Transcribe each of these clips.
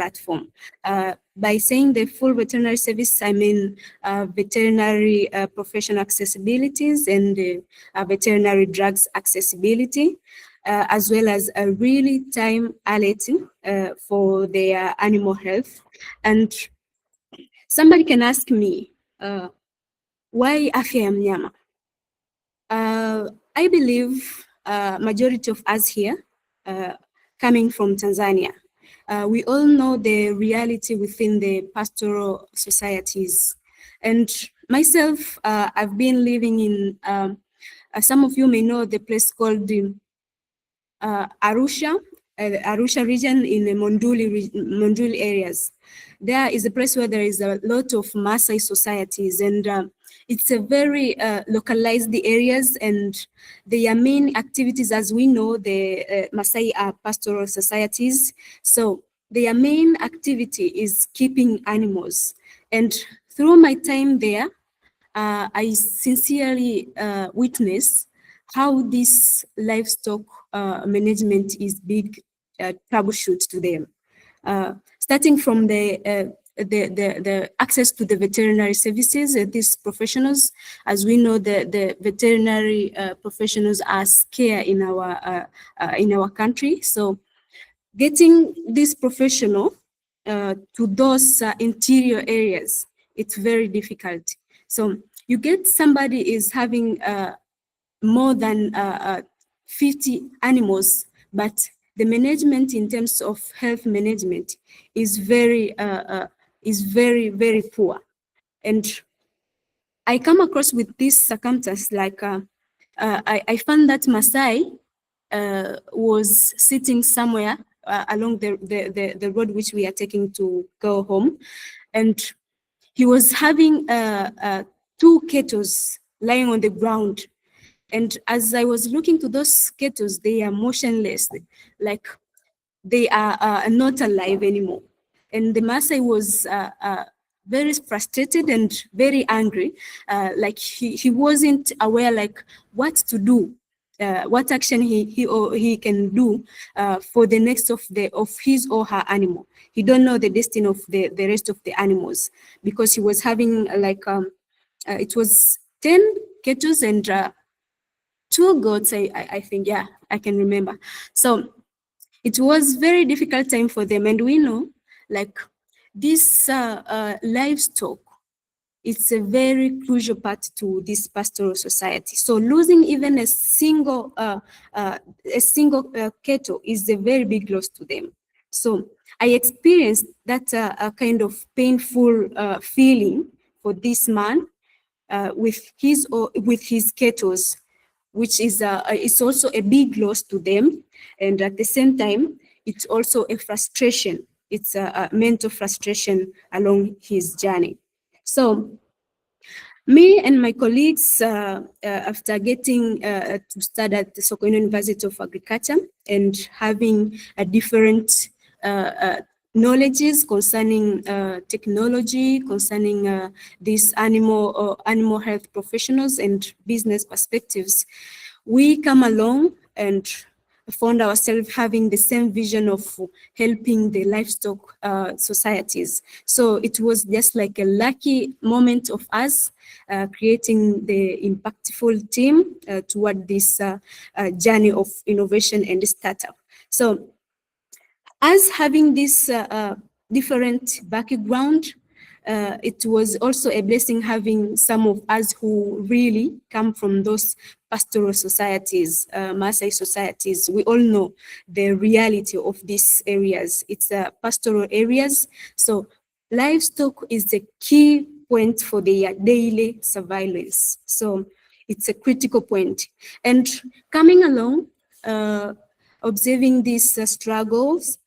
platform. By saying the full veterinary service, I mean veterinary professional accessibilities and veterinary drugs accessibility, as well as a really time alerting for their animal health. And somebody can ask me, why Afya ya Mnyama? I believe majority of us here coming from Tanzania, we all know the reality within the pastoral societies. And myself, I've been living in, some of you may know the place called Arusha, Arusha region in the Monduli areas. There is a place where there is a lot of Maasai societies, and it's a very localized areas, and their main activities, as we know, the Maasai are pastoral societies. So their main activity is keeping animals. And through my time there, I sincerely witness how this livestock management is big troubleshoot to them. Starting from the access to the veterinary services, these professionals, as we know, the veterinary professionals are scarce in our country. So getting this professional to those interior areas, it's very difficult. So you get somebody is having more than 50 animals, but the management in terms of health management is very, very poor. And I come across with this circumstance, like I found that Maasai was sitting somewhere along the road which we are taking to go home, and he was having 2 cattle lying on the ground. And as I was looking to those cattle, they are motionless, like they are not alive anymore. And the Maasai was very frustrated and very angry, like he wasn't aware like what to do, what action he can do for the next of his or her animal. He don't know the destiny of the rest of the animals, because he was having like it was 10 cattle and 2 goats, I think, yeah, I can remember. So it was very difficult time for them, and we know like this livestock, it's a very crucial part to this pastoral society. So losing even a single cattle is a very big loss to them. So I experienced that kind of painful feeling for this man with his cattle, which is it's also a big loss to them, and at the same time, it's also a frustration. It's a mental frustration along his journey. So me and my colleagues, after getting to study at the Sokoine University of Agriculture and having a different knowledges concerning technology, concerning these animal health professionals and business perspectives, we come along and found ourselves having the same vision of helping the livestock societies. So it was just like a lucky moment of us creating the impactful team toward this journey of innovation and startup. So as having this different background, it was also a blessing having some of us who really come from those pastoral societies, Maasai societies. We all know the reality of these areas. It's pastoral areas. So livestock is the key point for their daily surveillance. So it's a critical point. And coming along, observing these struggles,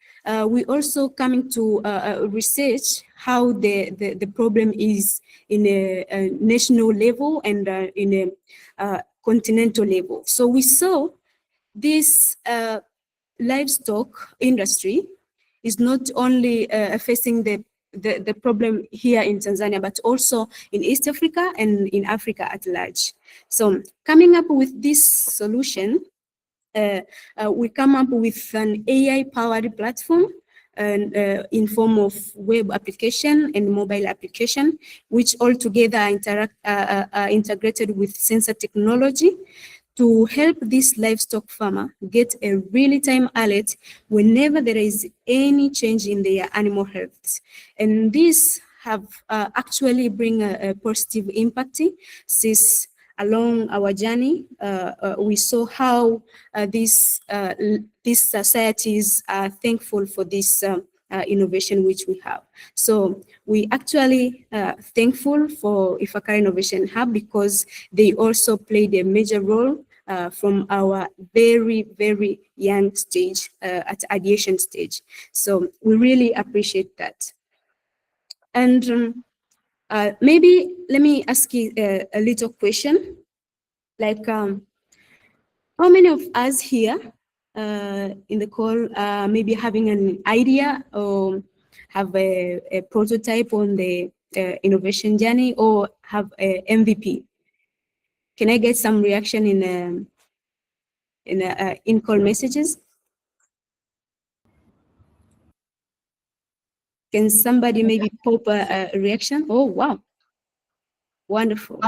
we also coming to research how the problem is in a national level and in a continental level. So we saw this livestock industry is not only facing the problem here in Tanzania, but also in East Africa and in Africa at large. So coming up with this solution, we come up with an AI-powered platform and in form of web application and mobile application, which all together are integrated with sensor technology to help this livestock farmer get a real-time alert whenever there is any change in their animal health. And this have actually bring a positive impact since along our journey, we saw how these societies are thankful for this innovation which we have. So we actually thankful for Ifakara Innovation Hub because they also played a major role from our very, very young stage, at ideation stage. So we really appreciate that. And maybe let me ask you a little question, like how many of us here in the call maybe having an idea or have a prototype on the innovation journey or have a MVP? Can I get some reaction in call messages? Can somebody maybe pop a reaction? Oh, wow. Wonderful.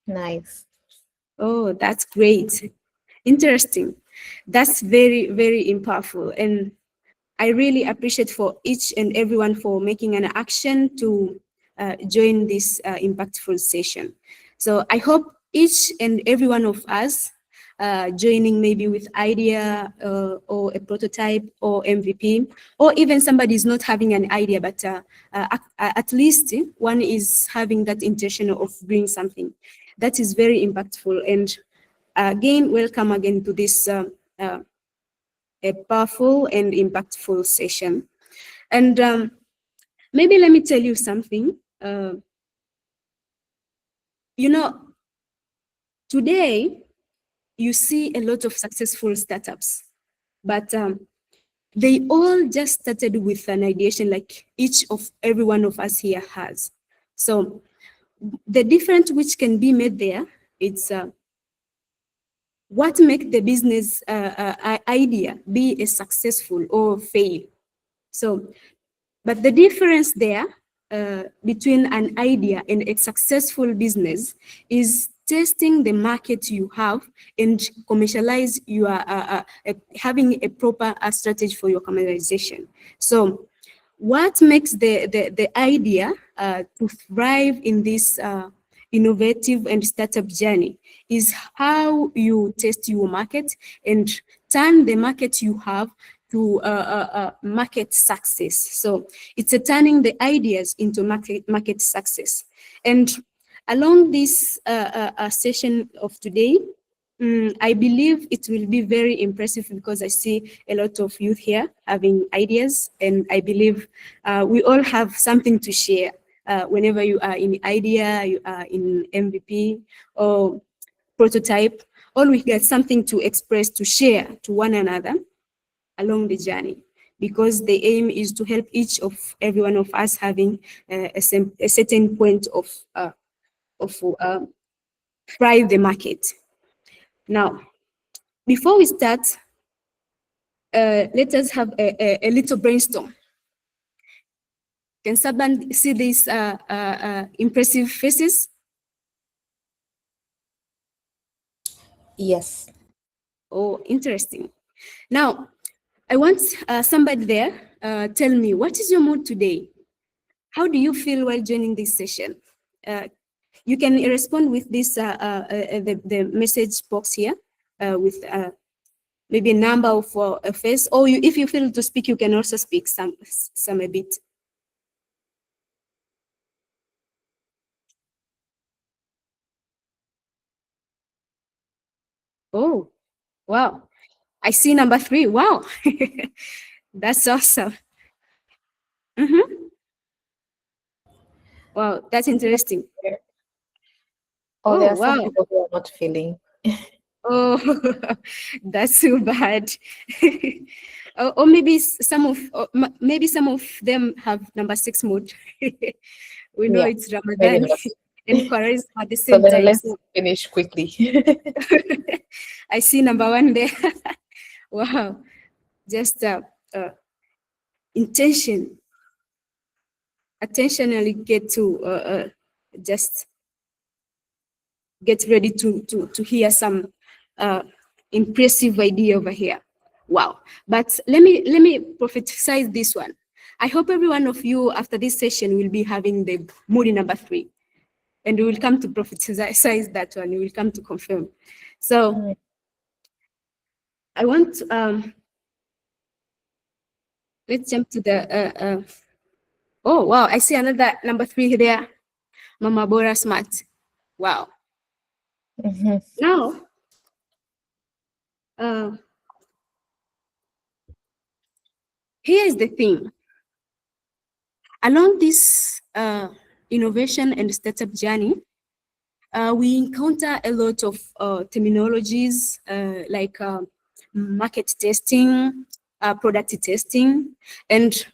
Nice. Oh, that's great. Interesting. That's very, very impactful. And I really appreciate for each and everyone for making an action to join this impactful session. So I hope each and every one of us joining maybe with idea or a prototype or MVP, or even somebody is not having an idea, but at least one is having that intention of doing something. That is very impactful. And again, welcome again to this a powerful and impactful session. And maybe let me tell you something. You know, today you see a lot of successful startups, but they all just started with an ideation like each of every one of us here has. So the difference which can be made there, it's what makes the business idea be a successful or fail. So, but the difference there between an idea and a successful business is testing the market you have and commercialize your having a proper strategy for your commercialization. So what makes the idea to thrive in this innovative and startup journey is how you test your market and turn the market you have to market success. So it's turning the ideas into market success. And along this session of today, I believe it will be very impressive because I see a lot of youth here having ideas, and I believe we all have something to share. Whenever you are in idea, you are in MVP or prototype, always get something to express, to share to one another along the journey, because the aim is to help each of every one of us having a certain point of thrive the market. Now, before we start, let us have a little brainstorm. Can someone see these impressive faces? Yes. Oh, interesting. Now, I want somebody there tell me, what is your mood today? How do you feel while joining this session? You can respond with this the message box here with maybe a number of a face, or if you feel to speak, you can also speak some a bit. Oh, wow. I see number 3. Wow. That's awesome. Wow, that's interesting. Oh, Oh, there are some wow. people who are not feeling. Oh, that's so bad. Or maybe some of them have number 6 mood. We know Yeah, it's maybe Ramadan not. and Quran at the So same then time. let's So finish quickly. I see number 1 there. Wow. Just attentionally get to just get ready to hear some impressive idea over here. Wow. But let me prophesize this one. I hope every one of you after this session will be having the Moody number 3. And we will come to prophesize that one. We will come to confirm. So I want, let's jump to the, oh, wow. I see another number 3 there. Mama Bora Smart. Wow. Now, here is the thing. Along this innovation and startup journey, we encounter a lot of terminologies like market testing, product testing, and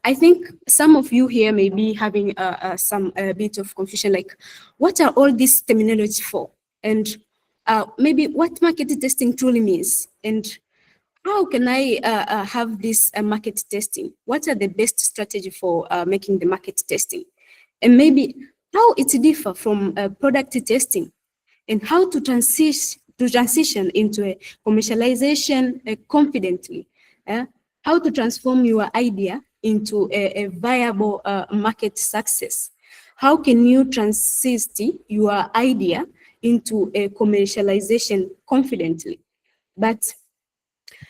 I think some of you here may be having some bit of confusion, like what are all these terminology for? And maybe what market testing truly means, and how can I have this market testing? What are the best strategy for making the market testing? And maybe how it differ from product testing, and how to transition into a commercialization confidently. How to transform your idea into a viable market success. How can you transit your idea into a commercialization confidently? But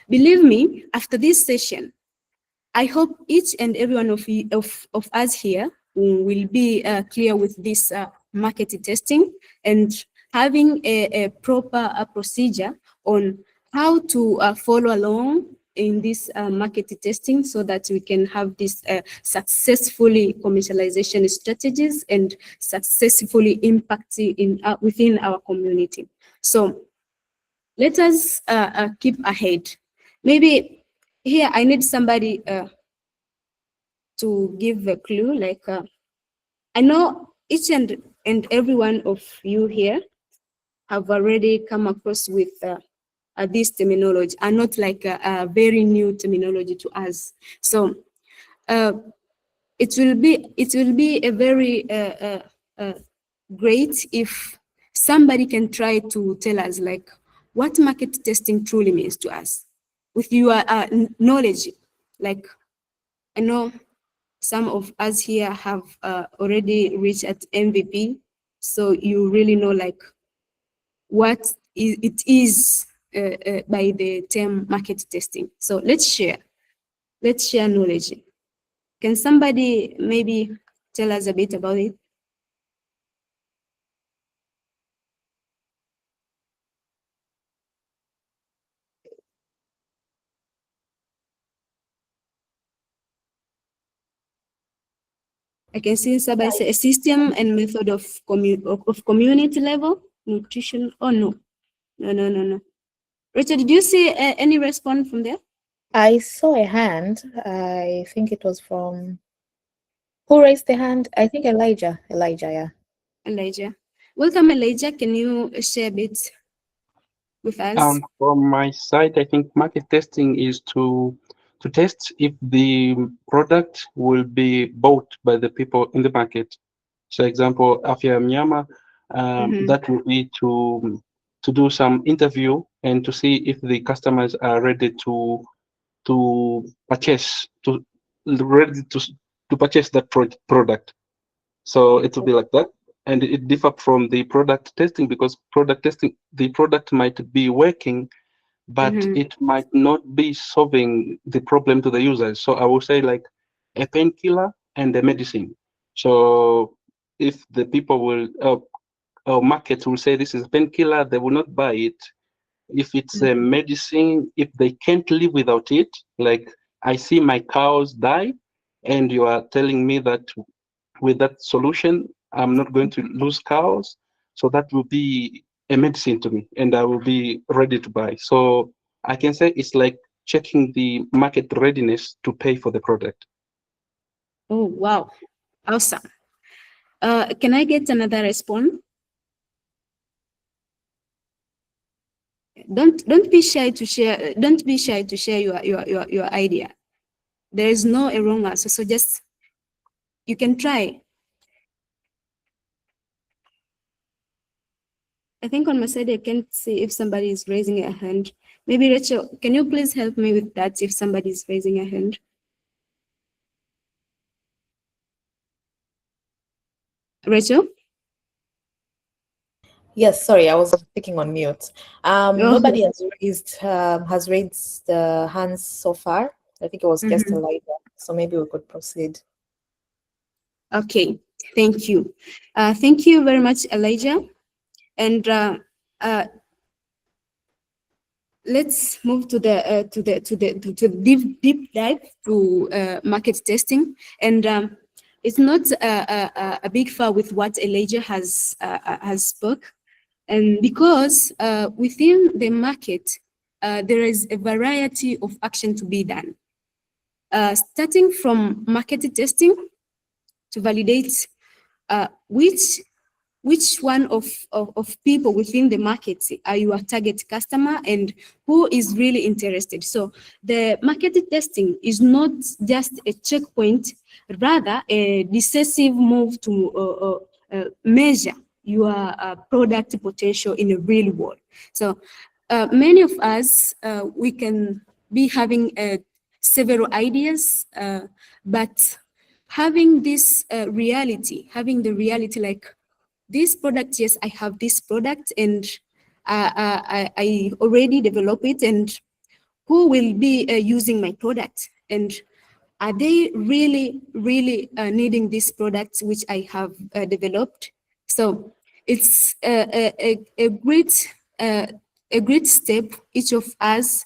believe me, after this session, I hope each and every one of us here will be clear with this market testing and having a proper procedure on how to follow along in this market testing so that we can have this successfully commercialization strategies and successfully impact in within our community. So let us keep ahead. Maybe here I need somebody to give a clue. Like I know each and every one of you here have already come across with this terminology, are not like a very new terminology to us. So it will be a very great if somebody can try to tell us like what market testing truly means to us with your knowledge. Like I know some of us here have already reached at MVP, so you really know like what it is by the term market testing. So let's share knowledge. Can somebody maybe tell us a bit about it? I can see somebody say a system and method of community level nutrition. Oh no. Richard, did you see any response from there? I saw a hand. I think it was from, who raised the hand? I think Elijah, yeah. Elijah. Welcome, Elijah. Can you share a bit with us? From my side, I think market testing is to test if the product will be bought by the people in the market. So, example, Afya Mnyama, that will be to do some interview and to see if the customers are ready to purchase to purchase that product. So it will be like that, and it differ from the product testing because product testing, the product might be working, but it might not be solving the problem to the users. So I will say like a painkiller and a medicine. So if the people will, market will say this is a painkiller, they will not buy it. If it's a medicine, if they can't live without it, like I see my cows die, and you are telling me that with that solution, I'm not going to lose cows. So that will be a medicine to me, and I will be ready to buy. So I can say it's like checking the market readiness to pay for the product. Oh, wow. Awesome. Can I get another response? Don't be shy to share. Don't be shy to share your idea. There is no a wrong answer. So just, you can try. I think on my side, I can't see if somebody is raising a hand. Maybe Rachel, can you please help me with that if somebody is raising a hand? Rachel? Yes, sorry, I was speaking on mute. Nobody has raised the hands so far. I think it was just Elijah, so maybe we could proceed. Okay, thank you. Thank you very much, Elijah. And let's move to the deep dive to market testing. And it's not a big far with what Elijah has spoke, and because within the market there is a variety of action to be done, starting from market testing to validate which one of people within the market are your target customer and who is really interested. So the market testing is not just a checkpoint, rather a decisive move to measure your product potential in the real world. So many of us, we can be having several ideas, but having this reality, having the reality like, this product, yes, I have this product and I already develop it, and who will be using my product, and are they really needing this product which I have developed? So it's a great step, each of us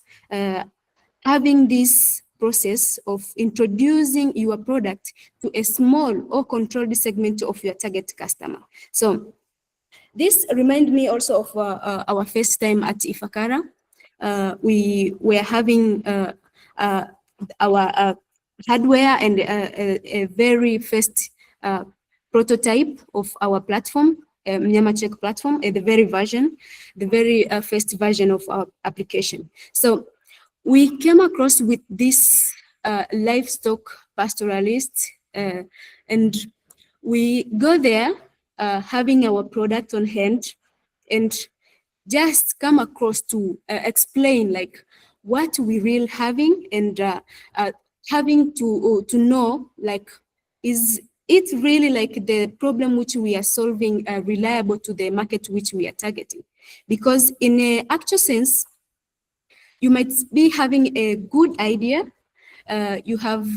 having this process of introducing your product to a small or controlled segment of your target customer. So this reminds me also of our first time at Ifakara. We were having our hardware and a very first prototype of our platform, Mnyama Check platform, the very first version of our application. So we came across with this livestock pastoralist, and we go there having our product on hand and just come across to explain like what we really having, and having to know like, is it really like the problem which we are solving reliable to the market which we are targeting? Because in a actual sense, you might be having a good idea. You have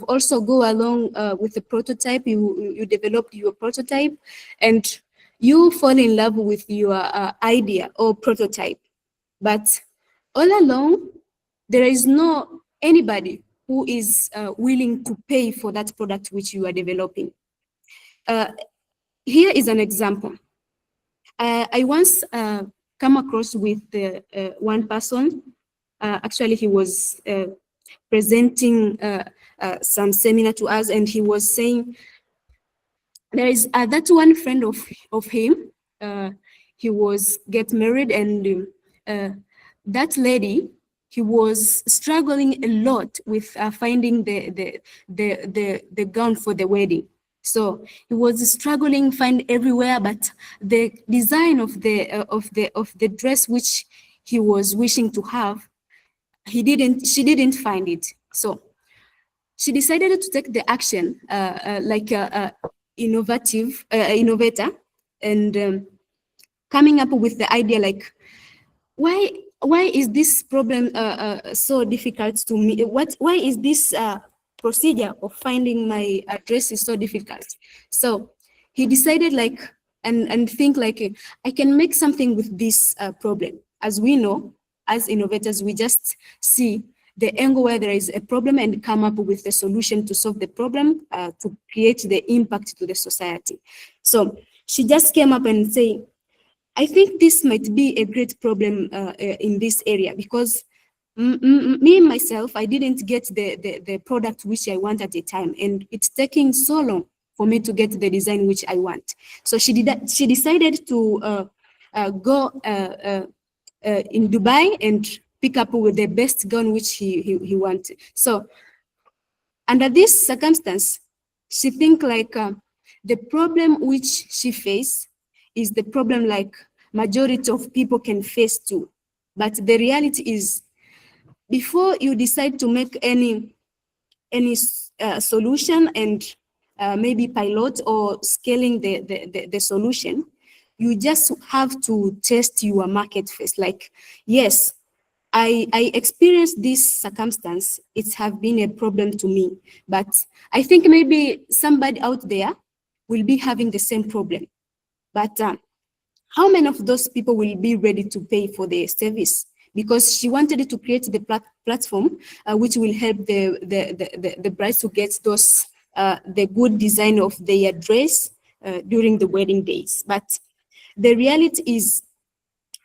also go along with the prototype. You developed your prototype, and you fall in love with your idea or prototype. But all along, there is no anybody who is willing to pay for that product which you are developing. Here is an example. I once come across with one person. Actually, he was presenting some seminar to us, and he was saying there is that one friend of him. He was get married, and that lady, he was struggling a lot with finding the gown for the wedding. So he was struggling, find everywhere, but the design of the dress which he was wishing to have, she didn't find it. So she decided to take the action like innovator, and coming up with the idea like, why is this problem so difficult to me? Why is this procedure of finding my address is so difficult? So he decided like, and think like, I can make something with this problem. As we know, as innovators, we just see the angle where there is a problem and come up with a solution to solve the problem, to create the impact to the society. So she just came up and say, I think this might be a great problem in this area, because me myself, I didn't get the product which I want at the time, and it's taking so long for me to get the design which I want. So she decided to go in Dubai and pick up with the best gown which he wanted. So under this circumstance, she think like the problem which she face is the problem like majority of people can face too. But the reality is, before you decide to make any solution and maybe pilot or scaling the solution, you just have to test your market first. Like, yes, I experienced this circumstance. It have been a problem to me, but I think maybe somebody out there will be having the same problem. But how many of those people will be ready to pay for the service? Because she wanted to create the platform which will help the brides to get those the good design of their dress during the wedding days. But the reality is,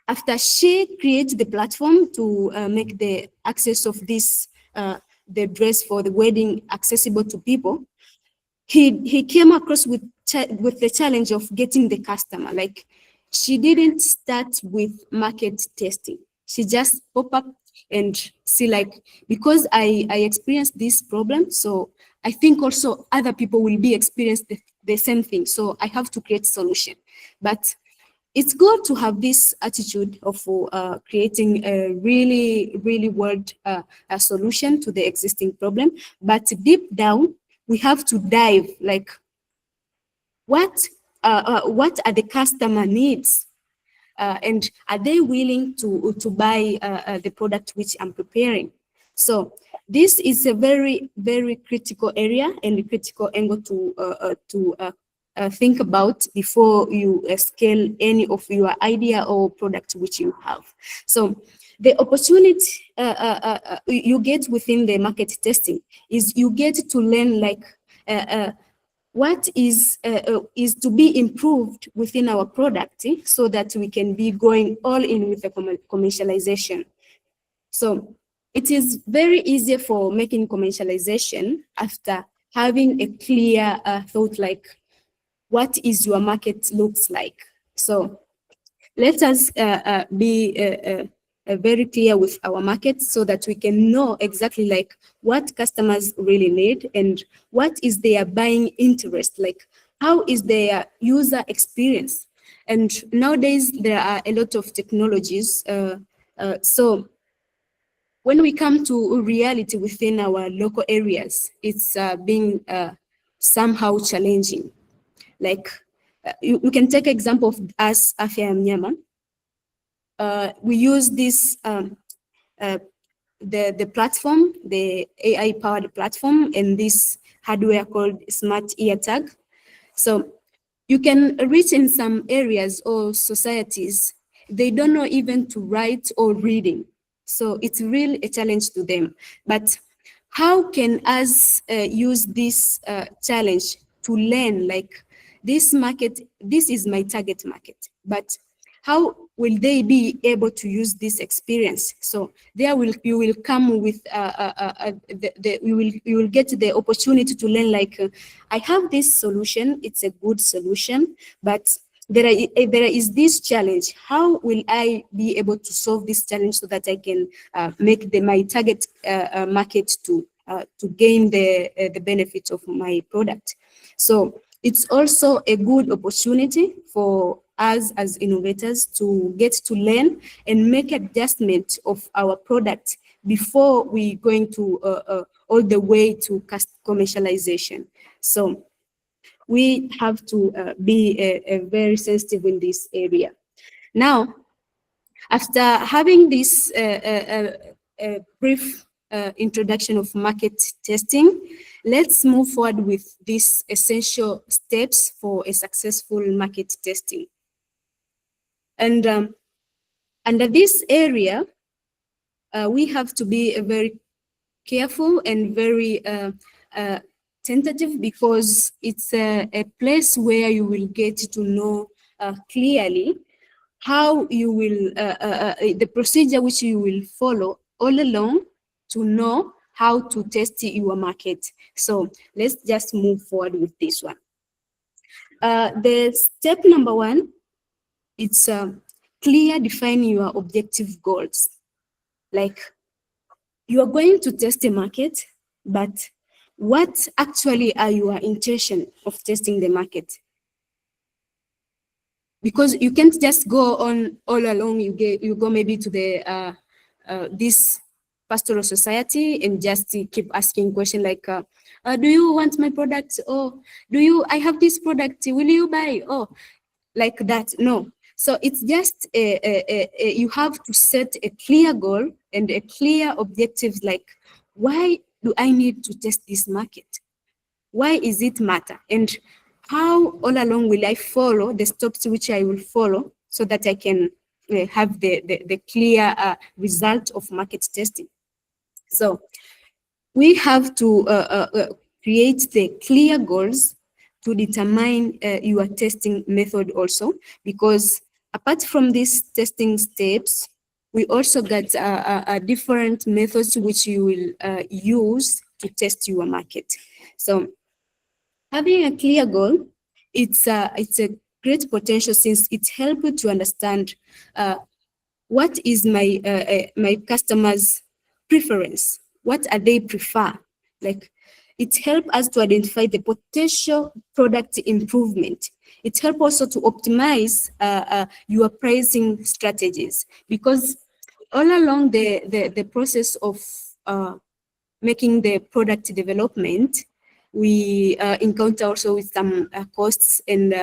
after she created the platform to make the access of this the dress for the wedding accessible to people, he came across with the challenge of getting the customer. Like, she didn't start with market testing. She just pop up and see, like, because I experienced this problem, so I think also other people will be experiencing the same thing. So I have to create solution. But it's good to have this attitude of creating a really world a solution to the existing problem. But deep down, we have to dive, like, what are the customer needs, and are they willing to buy the product which I'm preparing? So this is a very critical area and a critical angle to think about before you scale any of your idea or product which you have. So the opportunity you get within the market testing is you get to learn, like, what is to be improved within our product, so that we can be going all in with the commercialization. So it is very easy for making commercialization after having a clear thought, like, what is your market looks like. So let us be very clear with our market, so that we can know exactly, like, what customers really need and what is their buying interest, like, how is their user experience. And nowadays there are a lot of technologies, so when we come to reality within our local areas, it's being somehow challenging. Like, you can take example of us, Afya and Mnyama. We use this the platform, the AI powered platform, and this hardware called smart ear tag. So you can reach in some areas or societies, they don't know even to write or reading. So it's really a challenge to them. But how can us use this challenge to learn, like, this market, this is my target market, but how will they be able to use this experience? So you will come with you will get the opportunity to learn, like, I have this solution, it's a good solution, but there is this challenge. How will I be able to solve this challenge so that I can make my target market to gain the benefits of my product? So it's also a good opportunity for us as innovators to get to learn and make adjustment of our product before we going to all the way to commercialization. So we have to be very sensitive in this area. Now, after having this brief introduction of market testing, let's move forward with these essential steps for a successful market testing. And under this area, we have to be very careful and very tentative, because it's a place where you will get to know clearly how you will, the procedure which you will follow all along to know how to test your market. So let's just move forward with this one. The step number one, it's clear defining your objective goals. Like, you are going to test a market, but what actually are your intention of testing the market? Because you can't just go on all along. You go maybe to the this pastoral society and just keep asking questions like, do you want my product? Or I have this product, will you buy? Oh, like that. No. So it's just you have to set a clear goal and a clear objective, like, why do I need to test this market? Why is it matter? And how all along will I follow the steps which I will follow so that I can have the clear result of market testing? So we have to create the clear goals to determine your testing method also, because apart from these testing steps, we also got different methods which you will use to test your market. So having a clear goal, it's a great potential, since it helps you to understand what is my customers' preference, what are they prefer. Like, it helps us to identify the potential product improvement. It helps also to optimize your pricing strategies, because all along the process of making the product development, we encounter also with some costs and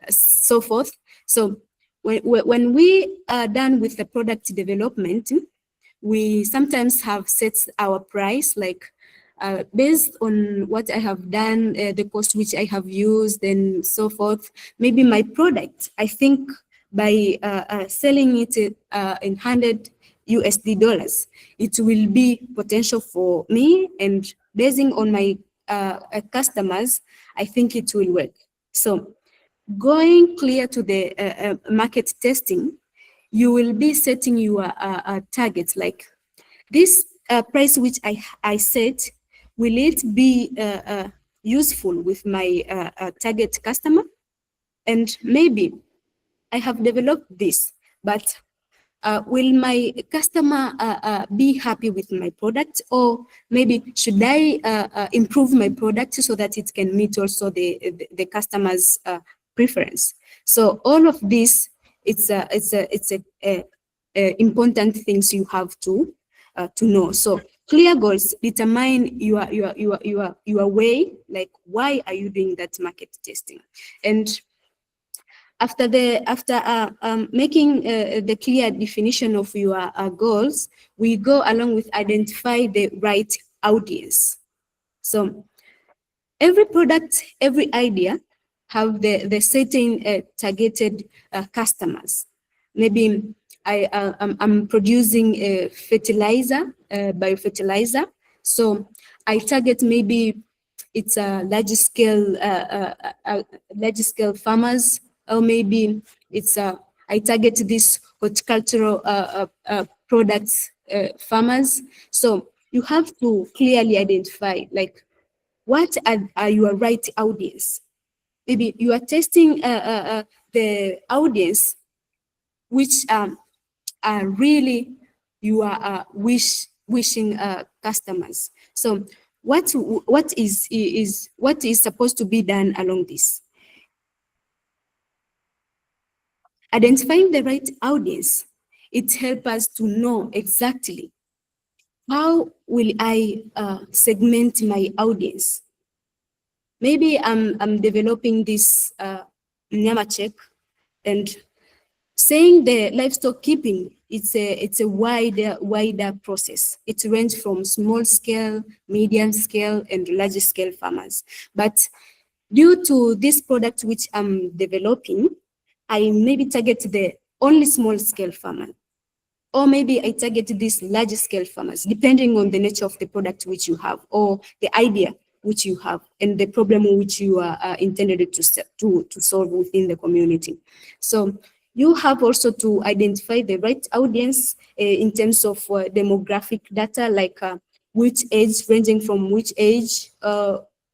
so forth. So when we are done with the product development, we sometimes have set our price, like based on what I have done, the cost which I have used and so forth. Maybe my product, I think by selling it in $100, it will be potential for me, and basing on my customers, I think it will work. So going clear to the market testing, you will be setting your targets, like this price which I set, will it be useful with my target customer? And maybe I have developed this, but will my customer be happy with my product? Or maybe should I improve my product so that it can meet also the customer's preference? So all of this, it's important things you have to know. So clear goals determine your way, like why are you doing that market testing? And after making the clear definition of your goals, we go along with identify the right audience. So every product, every idea have the certain targeted customers. Maybe I'm producing a fertilizer, biofertilizer. So I target, maybe it's a large scale farmers, or maybe it's I target this horticultural products farmers. So you have to clearly identify, like, what are your right audience. Maybe you are testing the audience which are really you are wishing customers. So what is supposed to be done along this? Identifying the right audience, it helps us to know exactly how will I segment my audience. Maybe I'm developing this Mnyama check, and saying the livestock keeping, it's a wider process. It ranges from small scale, medium scale, and large scale farmers. But due to this product which I'm developing, I maybe target the only small scale farmer, or maybe I target these large scale farmers, depending on the nature of the product which you have, or the idea which you have, and the problem which you are intended to solve within the community. So you have also to identify the right audience in terms of demographic data, like which age, ranging from which age,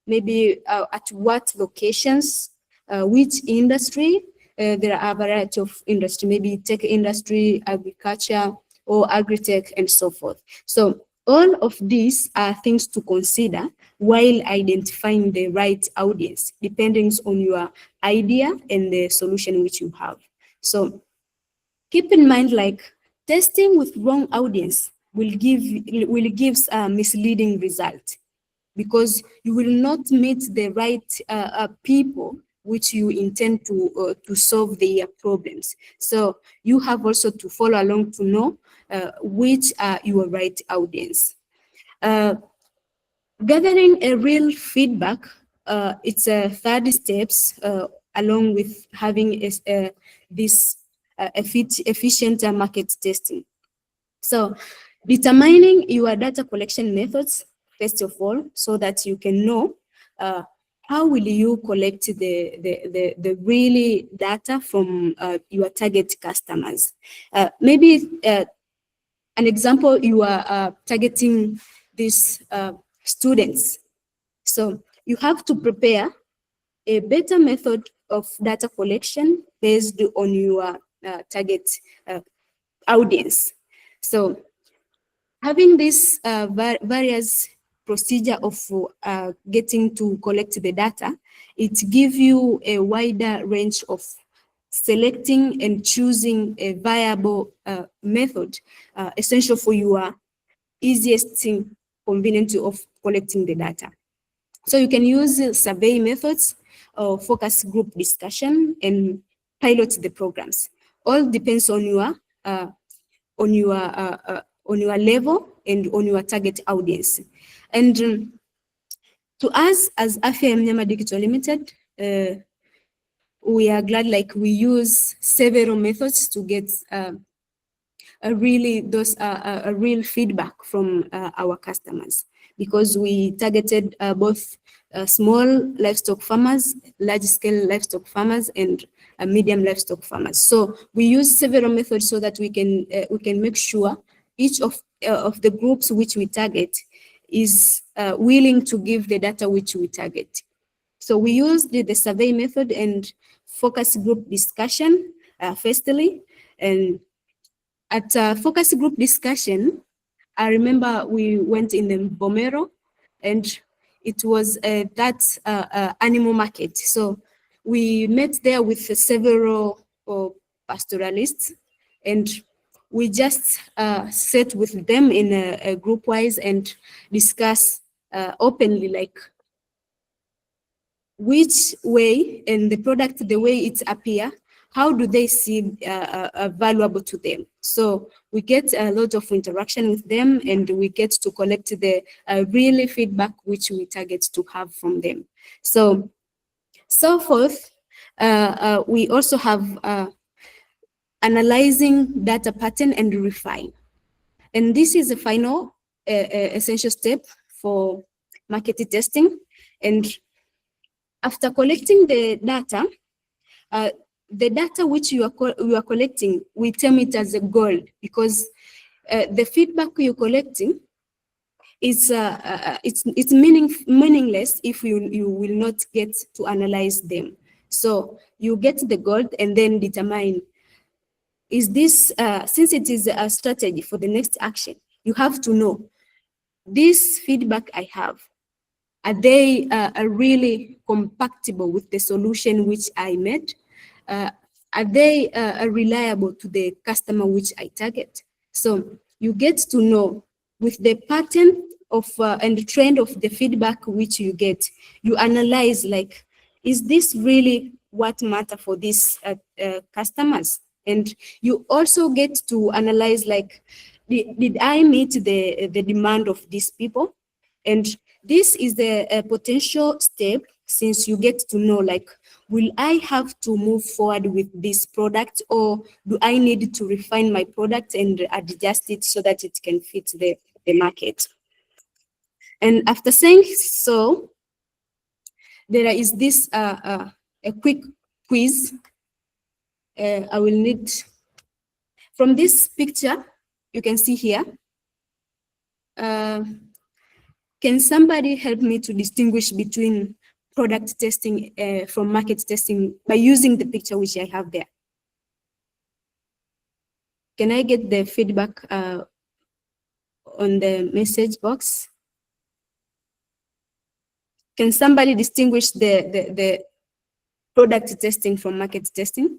maybe at what locations, which industry. There are a variety of industry, maybe tech industry, agriculture, or agri-tech, and so forth. So all of these are things to consider while identifying the right audience, depending on your idea and the solution which you have. So keep in mind, like, testing with wrong audience will gives a misleading result, because you will not meet the right people which you intend to solve their problems. So you have also to follow along to know which are your right audience. Gathering a real feedback, it's a third steps along with having this efficient market testing. So determining your data collection methods, first of all, so that you can know how will you collect the really data from your target customers. Maybe an example, you are targeting these students. So you have to prepare a better method of data collection based on your target audience. So having this various procedure of getting to collect the data, it gives you a wider range of selecting and choosing a viable method essential for your easiest thing, convenient of collecting the data. So you can use survey methods, focus group discussion, and pilot the programs. All depends on your level and on your target audience. And to us as Afya Mnyama Digital Limited, we are glad, like, we use several methods to get a real feedback from our customers, because we targeted both small livestock farmers, large-scale livestock farmers, and medium livestock farmers. So we use several methods so that we can make sure each of the groups which we target is willing to give the data which we target. So we use the survey method and focus group discussion firstly. And at focus group discussion, I remember we went in the Bomero, and it was that animal market. So we met there with several pastoralists, and we just sat with them in a group wise and discuss openly, like, which way and the product, the way it appear, how do they see valuable to them. So we get a lot of interaction with them, and we get to collect the really feedback which we target to have from them. So forth, we also have analyzing data pattern and refine. And this is the final essential step for market testing. And after collecting the data which you are collecting, we term it as a gold, because the feedback you're collecting is it's meaningless if you will not get to analyze them. So you get the gold and then determine, is this since it is a strategy for the next action, you have to know, this feedback I have, are they really compatible with the solution which I made? Are they reliable to the customer which I target? So you get to know, with the pattern of and the trend of the feedback which you get, you analyze, like, is this really what matter for these customers? And you also get to analyze, like, did I meet the demand of these people? And this is the potential step, since you get to know, like, will I have to move forward with this product, or do I need to refine my product and adjust it so that it can fit the market? And after saying so, there is this a quick quiz. I will need, from this picture, you can see here. Can somebody help me to distinguish between product testing from market testing by using the picture which I have there? Can I get the feedback on the message box? Can somebody distinguish the product testing from market testing?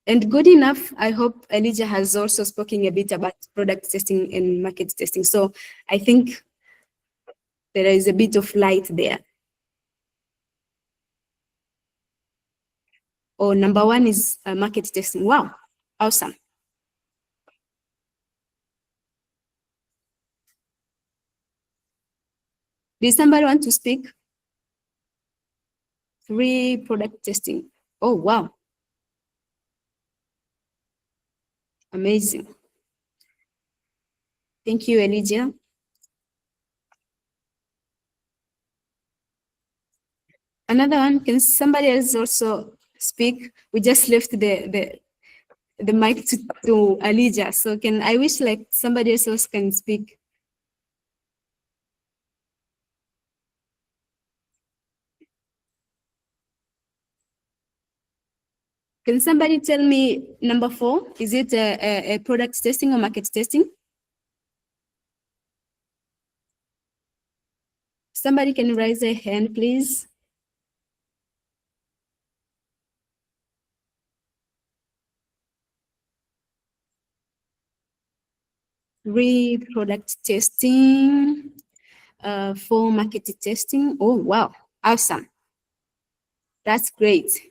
And good enough, I hope Elijah has also spoken a bit about product testing and market testing. So I think there is a bit of light there. Oh, number one is market testing. Wow, awesome. Did somebody want to speak? 3, product testing. Oh, wow. Amazing. Thank you, Elijah. Another one, can somebody else also speak? We just left the mic to Elijah. So I wish like somebody else can speak. Can somebody tell me number 4? Is it a product testing or market testing? Somebody can raise their hand, please. Product testing, for market testing. Oh, wow, awesome. That's great.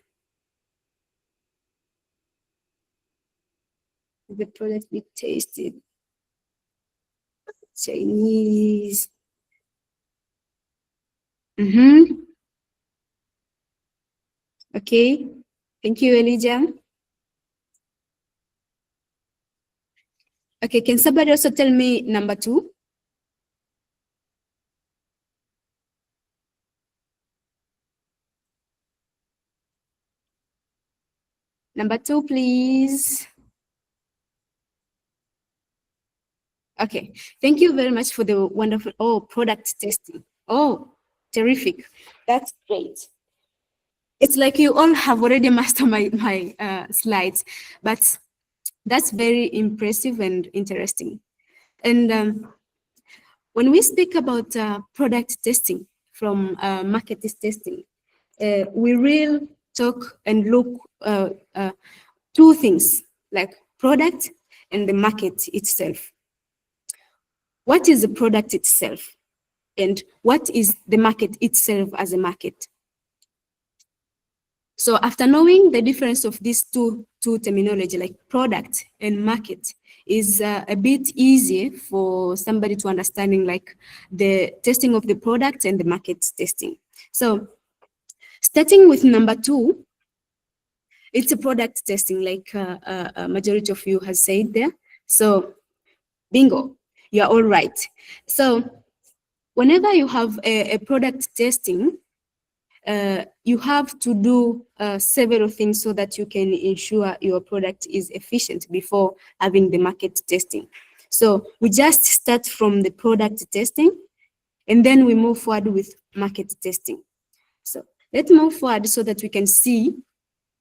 The product we tasted. Chinese. Okay, thank you, Elijah. Okay, can somebody also tell me number 2? Number 2, please. Okay, thank you very much for the wonderful, product testing. Oh, terrific. That's great. It's like you all have already mastered my slides, but that's very impressive and interesting. And when we speak about product testing from market testing, we will talk and look 2 things, like product and the market itself. What is the product itself? And what is the market itself as a market? So after knowing the difference of these two terminology, like product and market, is a bit easy for somebody to understanding like the testing of the product and the market testing. So starting with number 2, it's a product testing, like a majority of you has said there. So bingo, you're all right. So whenever you have a product testing, you have to do several things so that you can ensure your product is efficient before having the market testing. So we just start from the product testing, and then we move forward with market testing. So let's move forward so that we can see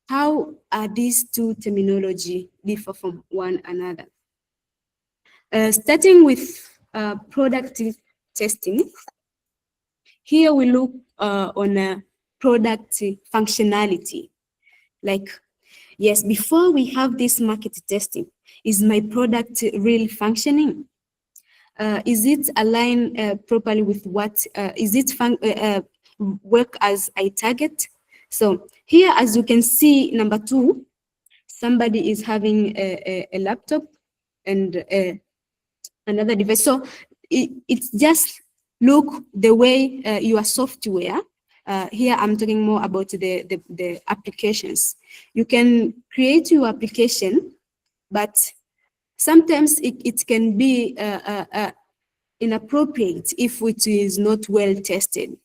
how are these 2 terminology differ from one another. Starting with product testing, here we look on a product functionality. Like, yes, before we have this market testing, is my product really functioning? Is it aligned properly with what, is it work as I target? So here, as you can see, number 2, somebody is having a laptop and another device. So it's just look the way your software. Here I'm talking more about the applications. You can create your application, but sometimes it can be inappropriate if it is not well tested.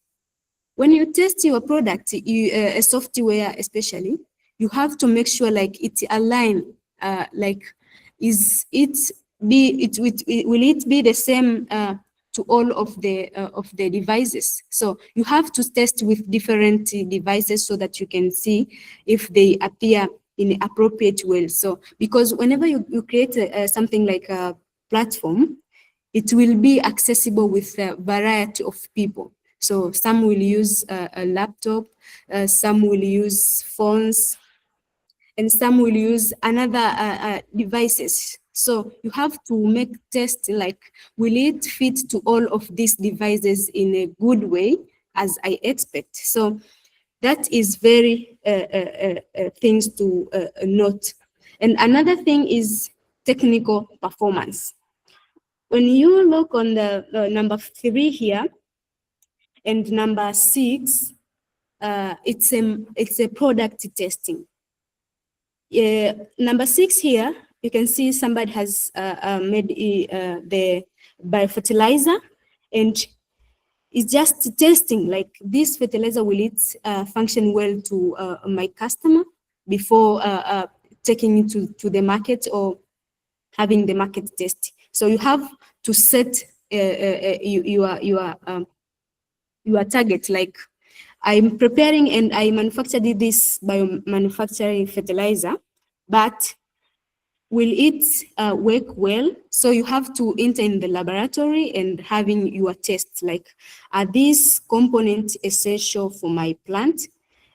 When you test your product, a software especially, you have to make sure like it align, like will it be the same to all of the devices? So you have to test with different devices so that you can see if they appear in an appropriate way. So because whenever you create something like a platform, it will be accessible with a variety of people. So some will use a laptop, some will use phones, and some will use another devices. So you have to make tests like, will it fit to all of these devices in a good way as I expect? So that is very things to note. And another thing is technical performance. When you look on the number 3 here and number 6, it's a product testing. Number 6 here, you can see somebody has made the biofertilizer, and it's just testing like, this fertilizer, will it function well to my customer before taking it to the market or having the market test. So you have to set your target, like, I'm preparing and I manufactured this biomanufacturing fertilizer, but will it work well? So you have to enter in the laboratory and having your tests, like, are these components essential for my plant?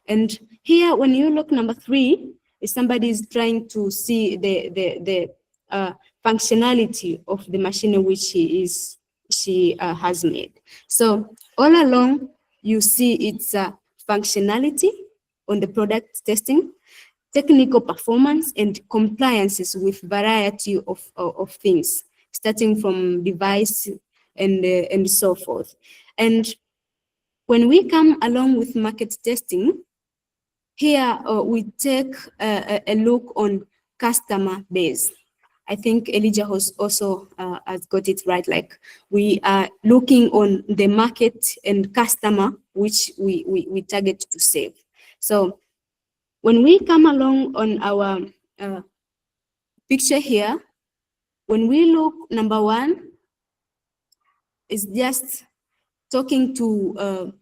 And here, when you look number 3, if somebody is trying to see the functionality of the machine which she has made. So all along, you see its functionality on the product testing, technical performance, and compliances with variety of things, starting from device and so forth. And when we come along with market testing, here we take a look on customer base. I think Elijah has also has got it right. Like, we are looking on the market and customer which we target to save. So when we come along on our picture here, when we look, number 1 is just talking to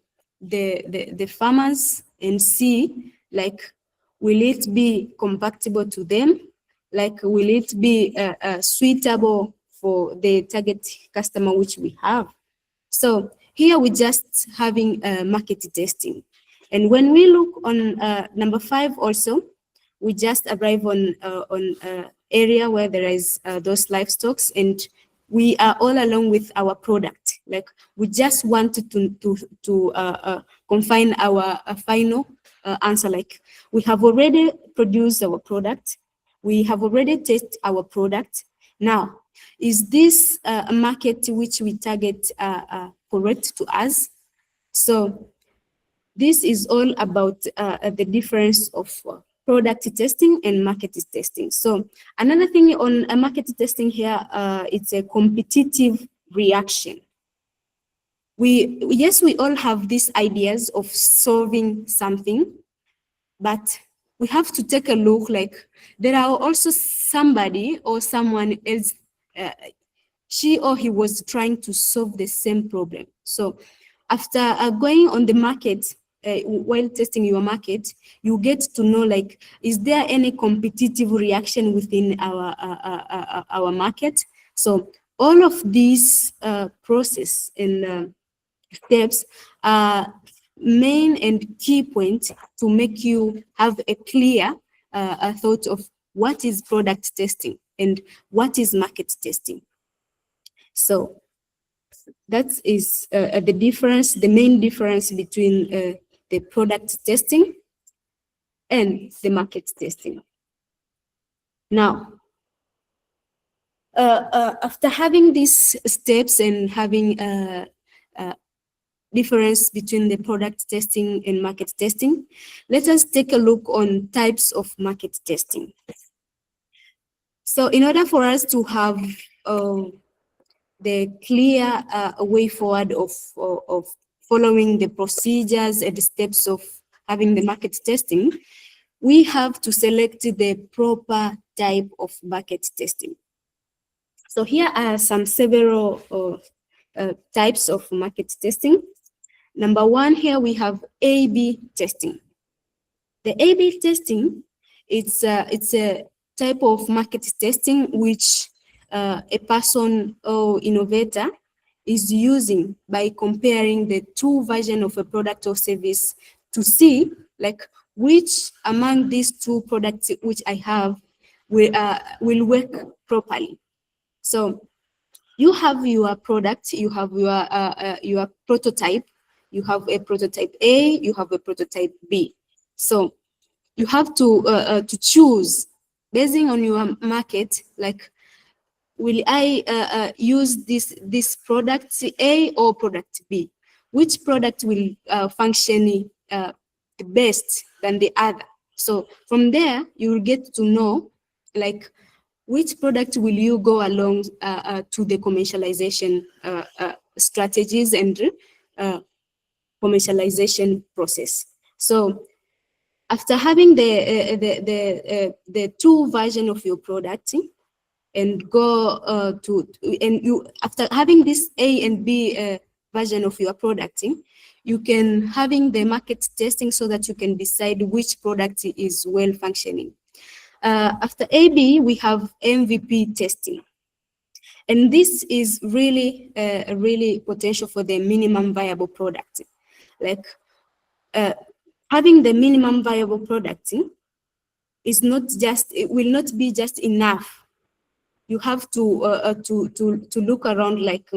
the farmers and see, like, will it be compatible to them? Like, will it be suitable for the target customer which we have? So here we're just having market testing. And when we look on number 5 also, we just arrive on area where there is those livestock, and we are all along with our product. Like, we just wanted to confine our final answer. Like, we have already produced our product. We have already tested our product. Now, is this a market which we target correct to us? So this is all about the difference of product testing and market testing. So another thing on market testing here, it's a competitive reaction. Yes, we all have these ideas of solving something, but we have to take a look, like, there are also somebody or someone else, she or he was trying to solve the same problem. So after going on the market, while testing your market, you get to know, like, is there any competitive reaction within our market? So all of these process and steps are main and key point to make you have a clear thought of what is product testing and what is market testing. So that is the difference, the main difference between the product testing and the market testing. Now, after having these steps and having difference between the product testing and market testing, let us take a look on types of market testing. So in order for us to have the clear way forward of following the procedures and the steps of having the market testing, we have to select the proper type of market testing. So here are several types of market testing. Number 1, here we have A/B testing. The A/B testing, it's a type of market testing which a person or innovator is using by comparing the two versions of a product or service to see like which among these two products which I have will work properly. So you have your product, you have your prototype, you have a prototype A, you have a prototype B. So you have to choose based on your market, like will I use this product A or product B? Which product will function the best than the other? So from there, you will get to know like which product will you go along to the commercialization strategies and commercialization process. So after having the two version of your product and go and you after having this A and B version of your product, you can having the market testing so that you can decide which product is well functioning. After AB, we have MVP testing. And this is really, really potential for the minimum viable product. Like having the minimum viable product is not just, it will not be just enough. You have to look around like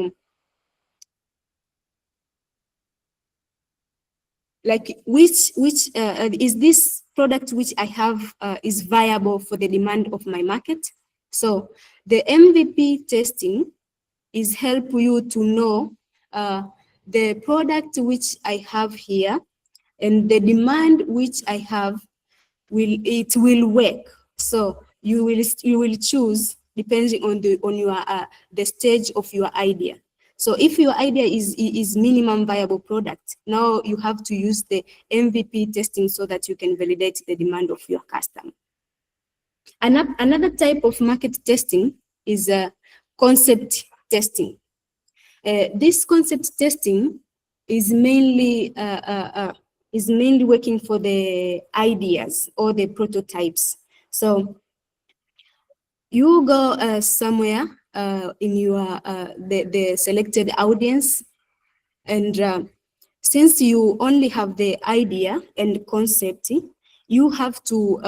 which is this product which I have is viable for the demand of my market. So the MVP testing is help you to know the product which I have here and the demand which I have will work. So you will choose depending on the stage of your idea. So if your idea is minimum viable product, now you have to use the MVP testing so that you can validate the demand of your customer. Another type of market testing is concept testing. This concept testing is mainly working for the ideas or the prototypes. So you go somewhere in your the selected audience, and since you only have the idea and concept, you have to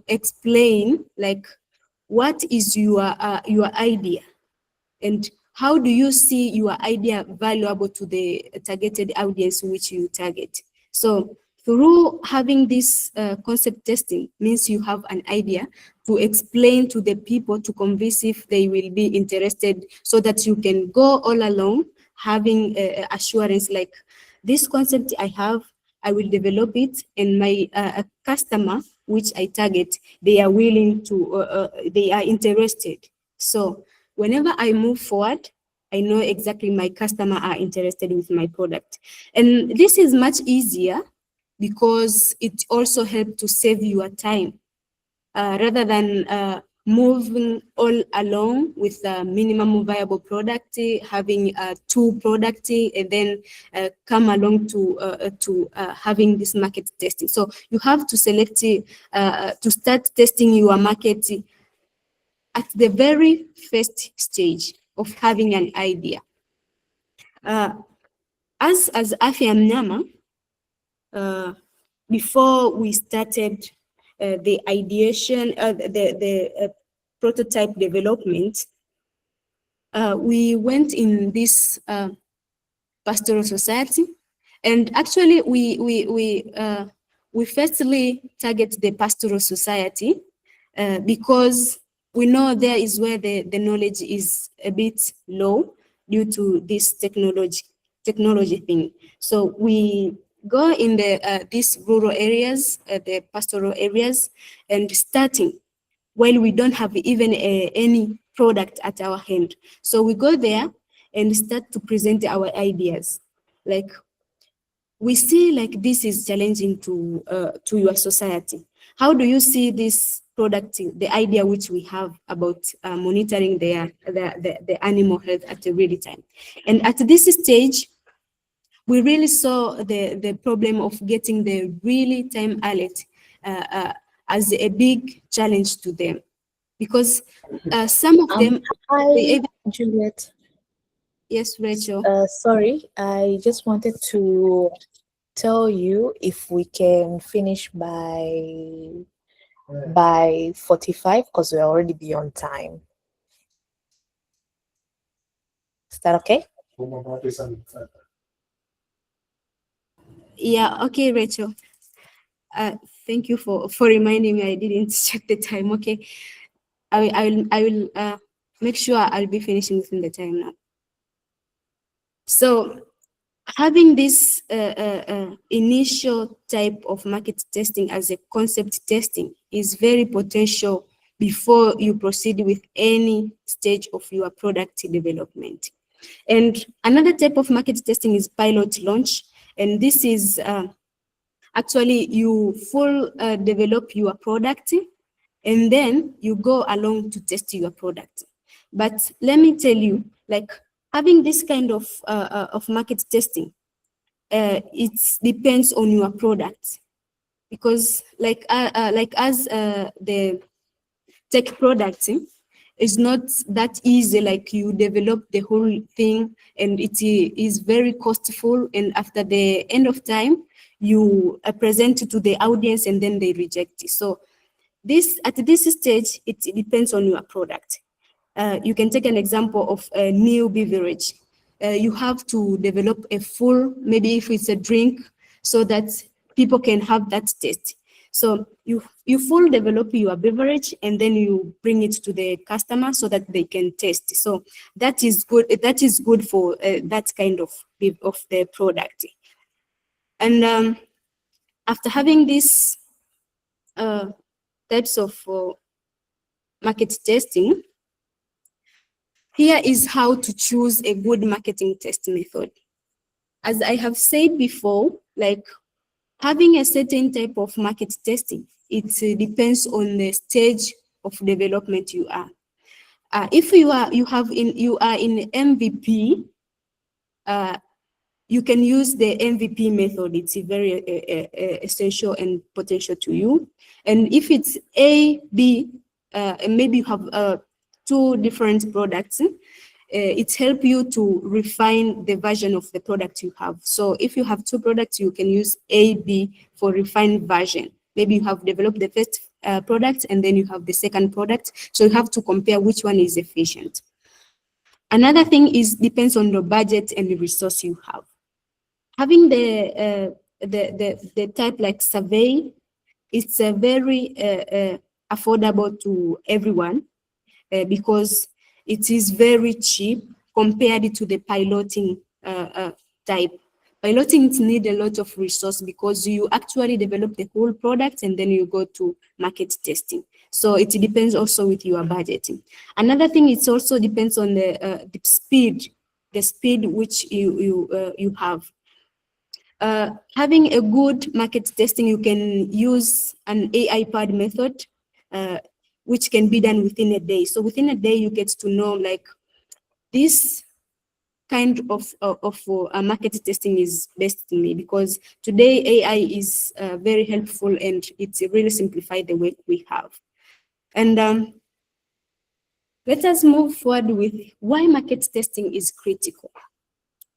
explain like what is your idea and how do you see your idea valuable to the targeted audience which you target. So through having this concept testing means you have an idea to explain to the people to convince if they will be interested, so that you can go all along having assurance like this concept I have, I will develop it, and my customer which I target, they are willing to, they are interested. So whenever I move forward, I know exactly my customer are interested with my product. And this is much easier because it also helps to save your time rather than moving all along with a minimum viable product, having two products, and then come along to having this market testing. So you have to select to start testing your market at the very first stage of having an idea. As Afya Mnyama, before we started the ideation, the prototype development, we went in this pastoral society, and actually we firstly target the pastoral society because we know there is where the knowledge is a bit low due to this technology thing. So we go in the these rural areas, the pastoral areas, and starting while we don't have even any product at our hand. So we go there and start to present our ideas. Like we see like this is challenging to your society. How do you see this product, the idea which we have about monitoring the animal health at a real time? And at this stage, we really saw the problem of getting the real time alert as a big challenge to them, because some of them. Hi, Juliet. Yes, Rachel. Sorry, I just wanted to tell you if we can finish by 45 because we're already beyond time. Is that okay? Yeah, okay, Rachel. Thank you for reminding me. I didn't check the time. Okay, I will make sure I'll be finishing within the time now. So having this initial type of market testing as a concept testing is very potential before you proceed with any stage of your product development. And another type of market testing is pilot launch. And this is actually you full develop your product and then you go along to test your product. But let me tell you, like having this kind of market testing, it depends on your product, because like as the tech product is not that easy. Like you develop the whole thing and it is very costful, and after the end of time you present it to the audience and then they reject it. So at this stage it depends on your product. You can take an example of a new beverage. You have to develop a full, maybe if it's a drink, so that people can have that taste. So you full develop your beverage and then you bring it to the customer so that they can taste. So that is good. That is good for that kind of the product. And after having these types of market testing, here is how to choose a good marketing test method. As I have said before, like having a certain type of market testing, it depends on the stage of development you are. If you are in MVP, you can use the MVP method. It's very essential and potential to you. And if it's A, B, and maybe you have two different products, it helps you to refine the version of the product you have. So if you have two products, you can use A, B for refined version. Maybe you have developed the first product and then you have the second product. So you have to compare which one is efficient. Another thing is depends on the budget and the resource you have. Having the type like survey, it's a very affordable to everyone because it is very cheap compared to the piloting type. Piloting needs a lot of resource because you actually develop the whole product and then you go to market testing. So it depends also with your budgeting. Another thing, it also depends on the speed which you have. Having a good market testing, you can use an AI-powered method, which can be done within a day. So within a day, you get to know like this kind of market testing is best to me, because today AI is very helpful and it's really simplified the work we have. And let us move forward with why market testing is critical.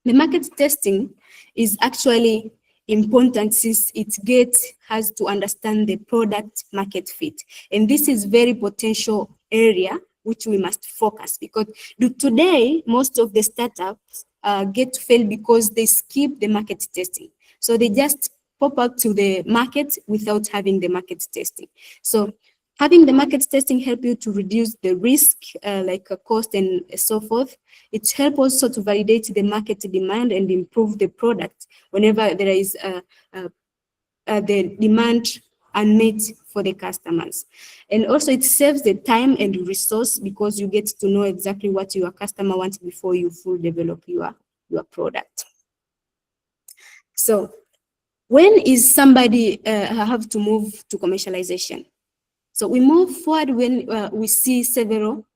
The market testing is actually important since it has to understand the product market fit. And this is very potential area which we must focus, because today most of the startups get to fail because they skip the market testing. So they just pop up to the market without having the market testing. So having the market testing help you to reduce the risk, like cost and so forth. It helps also to validate the market demand and improve the product whenever there is the demand unmet for the customers. And also it saves the time and resource because you get to know exactly what your customer wants before you fully develop your product. So when is somebody have to move to commercialization? So we move forward when we see several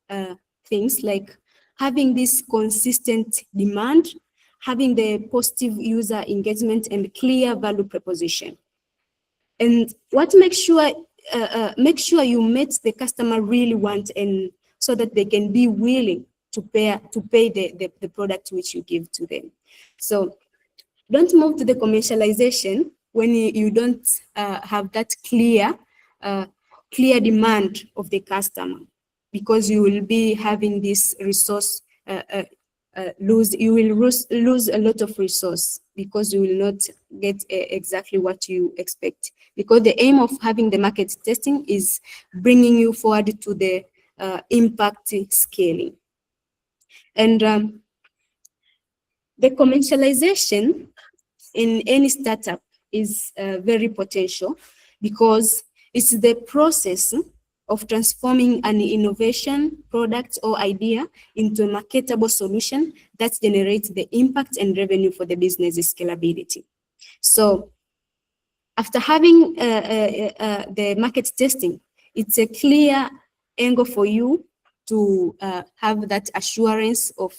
things like having this consistent demand, having the positive user engagement and clear value proposition. And what makes sure make sure you meet the customer really want, and so that they can be willing to pay the product which you give to them. So don't move to the commercialization when you don't have that clear demand of the customer, because you will be having this resource you will lose a lot of resource, because you will not get exactly what you expect. Because the aim of having the market testing is bringing you forward to the impact scaling. And the commercialization in any startup is very potential, because it's the process of transforming an innovation, product, or idea into a marketable solution that generates the impact and revenue for the business scalability. So after having the market testing, it's a clear angle for you to have that assurance of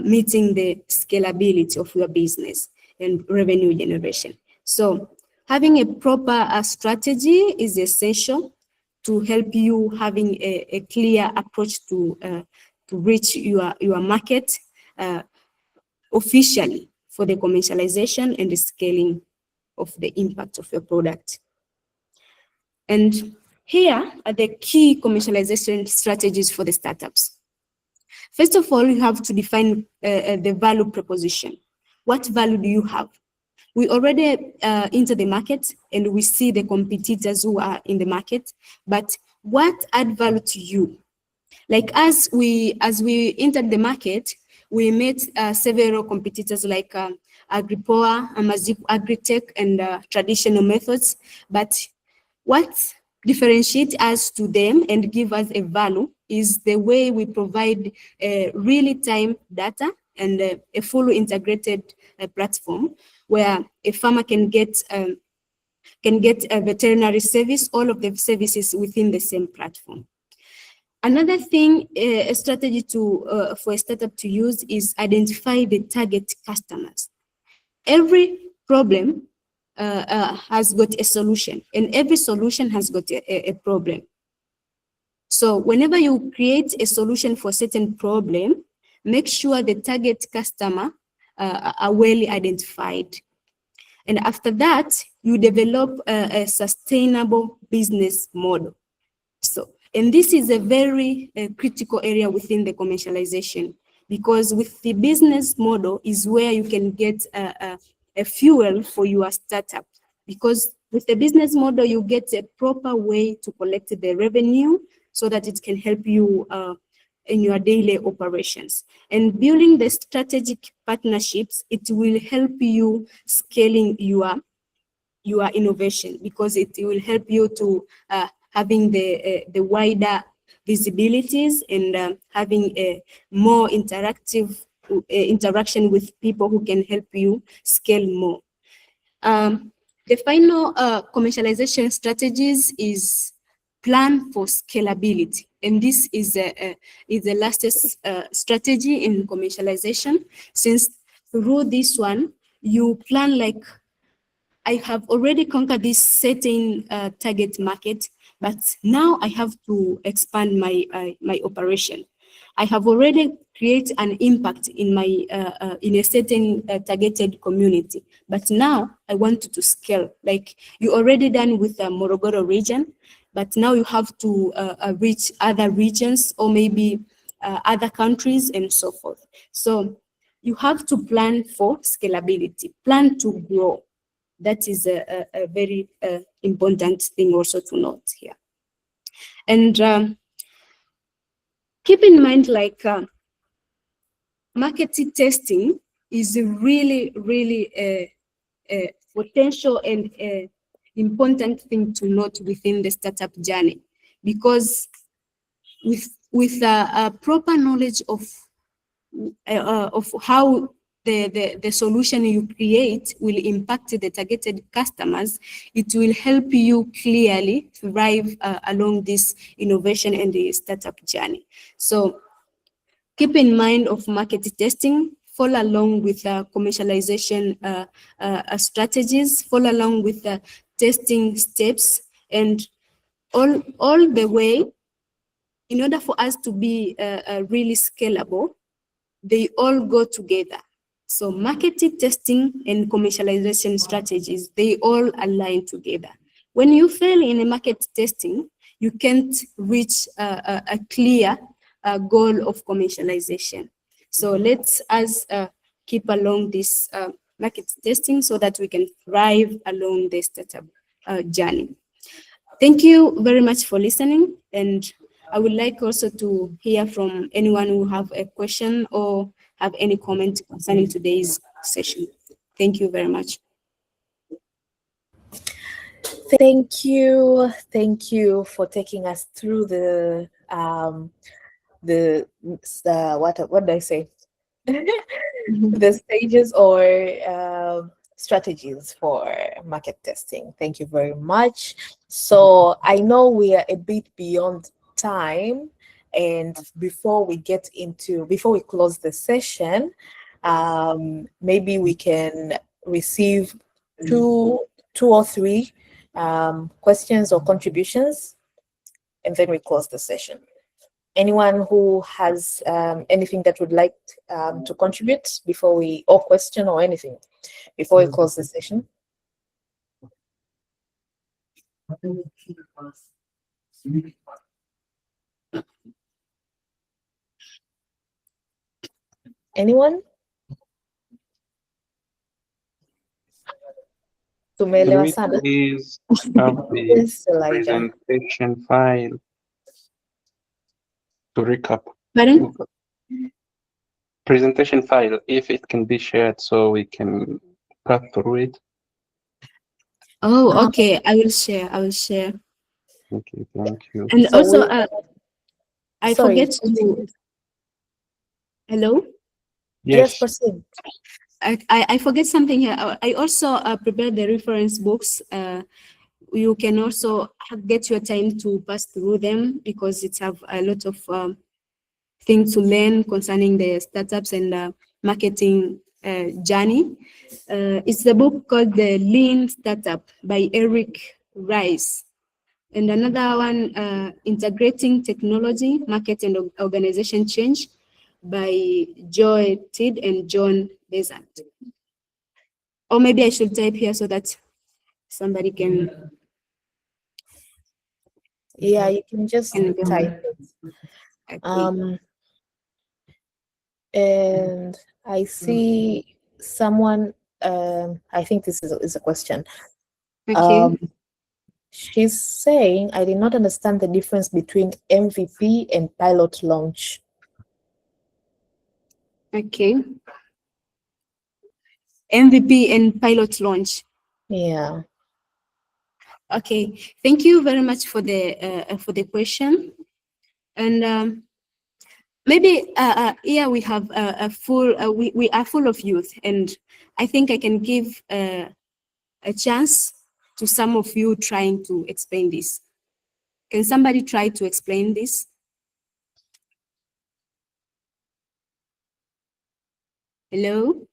meeting the scalability of your business and revenue generation. So having a proper strategy is essential to help you having a clear approach to reach your market officially for the commercialization and the scaling of the impact of your product. And here are the key commercialization strategies for the startups. First of all, you have to define the value proposition. What value do you have? We already enter the market and we see the competitors who are in the market, but what add value to you? Like as we entered the market, we met several competitors like AgriPoa, Amazon Agritech, and traditional methods. But what differentiates us to them and give us a value is the way we provide real-time data and a fully integrated platform where a farmer can get a veterinary service, all of the services within the same platform. Another thing, a strategy for a startup to use is identify the target customers. Every problem has got a solution, and every solution has got a problem. So whenever you create a solution for a certain problem, make sure the target customer are well identified. And after that, you develop a sustainable business model. So, and this is a very critical area within the commercialization, because with the business model is where you can get a fuel for your startup. Because with the business model, you get a proper way to collect the revenue so that it can help you in your daily operations. And building the strategic partnerships, it will help you scaling your innovation, because it will help you to having the wider visibilities and having a more interactive interaction with people who can help you scale more. The final commercialization strategies is plan for scalability, and this is the latest strategy in commercialization. Since through this one, you plan like, I have already conquered this certain target market, but now I have to expand my operation. I have already created an impact in my in a certain targeted community, but now I want to scale. Like you already done with the Morogoro region, but now you have to reach other regions or maybe other countries and so forth. So you have to plan for scalability, plan to grow. That is a very important thing also to note here. And keep in mind, like market testing is really, really a potential and important thing to note within the startup journey, because with a proper knowledge of how the solution you create will impact the targeted customers, it will help you clearly thrive along this innovation and the startup journey. So keep in mind of market testing, follow along with commercialization strategies, follow along with the testing steps, and all the way, in order for us to be really scalable, they all go together. So marketing, testing, and commercialization strategies, they all align together. When you fail in a market testing, you can't reach a clear goal of commercialization. So let's us keep along this market testing so that we can thrive along the startup journey. Thank you very much for listening, and I would like also to hear from anyone who have a question or have any comment concerning today's session. Thank you very much. Thank you for taking us through the what do I say? The stages or strategies for market testing. Thank you very much. So I know we are a bit beyond time, and before we close the session, maybe we can receive two or three questions or contributions, and then we close the session. Anyone who has anything that would like to contribute or question or anything before we close the session? Anyone? Tumeelewa sana. Please have the Yes, Elijah. presentation file to recap. Pardon? Presentation file, if it can be shared so we can cut through it. Oh, okay. I will share. Okay, thank you. And So also, I sorry. forget to. Hello? Yes, proceed. I forget something here. I also prepared the reference books. You can also get your time to pass through them because it have a lot of things to learn concerning the startups and marketing journey. It's the book called The Lean Startup by Ries. And another one, Integrating Technology, Market and Organization Change by Julieth and John Desert. Or maybe I should type here so that somebody can. Yeah, you can just type it. Okay. And I see someone, I think this is a question. Okay. She's saying, I did not understand the difference between MVP and pilot launch. Okay. MVP and pilot launch. Yeah. Okay. Thank you very much for the question. And maybe here we have a full. We are full of youth, and I think I can give a chance to some of you trying to explain this. Can somebody try to explain this? Hello?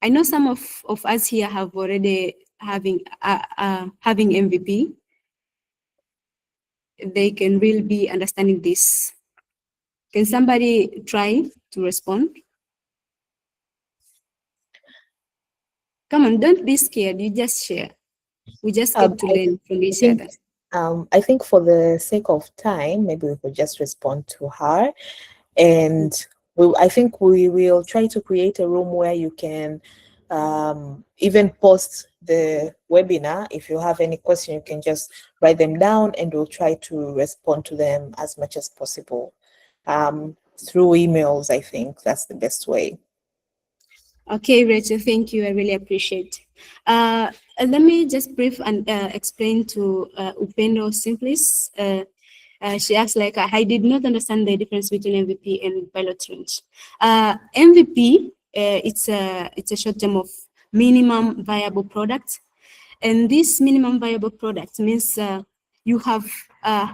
I know some of us here have already having MVP. They can really be understanding this. Can somebody try to respond? Come on, don't be scared. You just share. We just get to learn from each other. I think for the sake of time, maybe we could just respond to her. And I think we will try to create a room where you can even post the webinar. If you have any question, you can just write them down and we'll try to respond to them as much as possible. Through emails, I think that's the best way. Okay, Rachel, thank you. I really appreciate. Let me just brief and explain to Upendo Simplis. She asks, like, I did not understand the difference between MVP and pilot launch. MVP, it's a short term of minimum viable product. And this minimum viable product means you have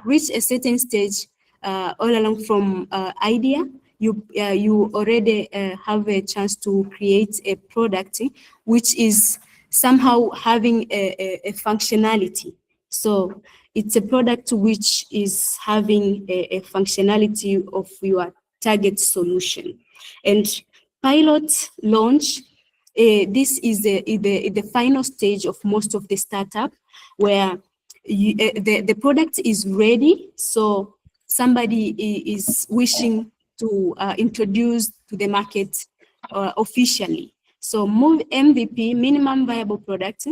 reached a certain stage all along from idea. You already have a chance to create a product which is somehow having a functionality. So it's a product which is having a functionality of your target solution. And pilot launch, this is the final stage of most of the startup, where the product is ready. So somebody is wishing to introduce to the market officially. So MVP, minimum viable product,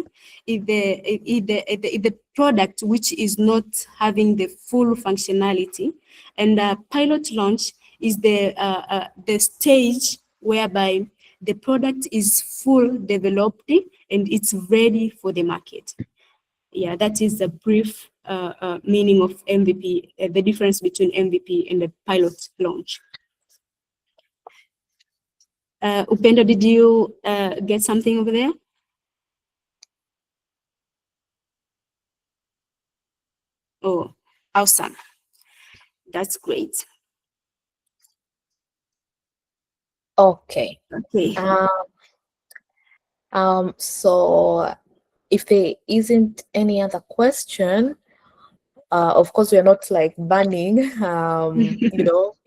if the product which is not having the full functionality, and pilot launch is the stage whereby the product is full developed and it's ready for the market. Yeah, that is the brief meaning of MVP, the difference between MVP and the pilot launch. Upendo, did you get something over there? Oh, awesome. That's great. Okay. Okay. So if there isn't any other question, of course, we're not like banning,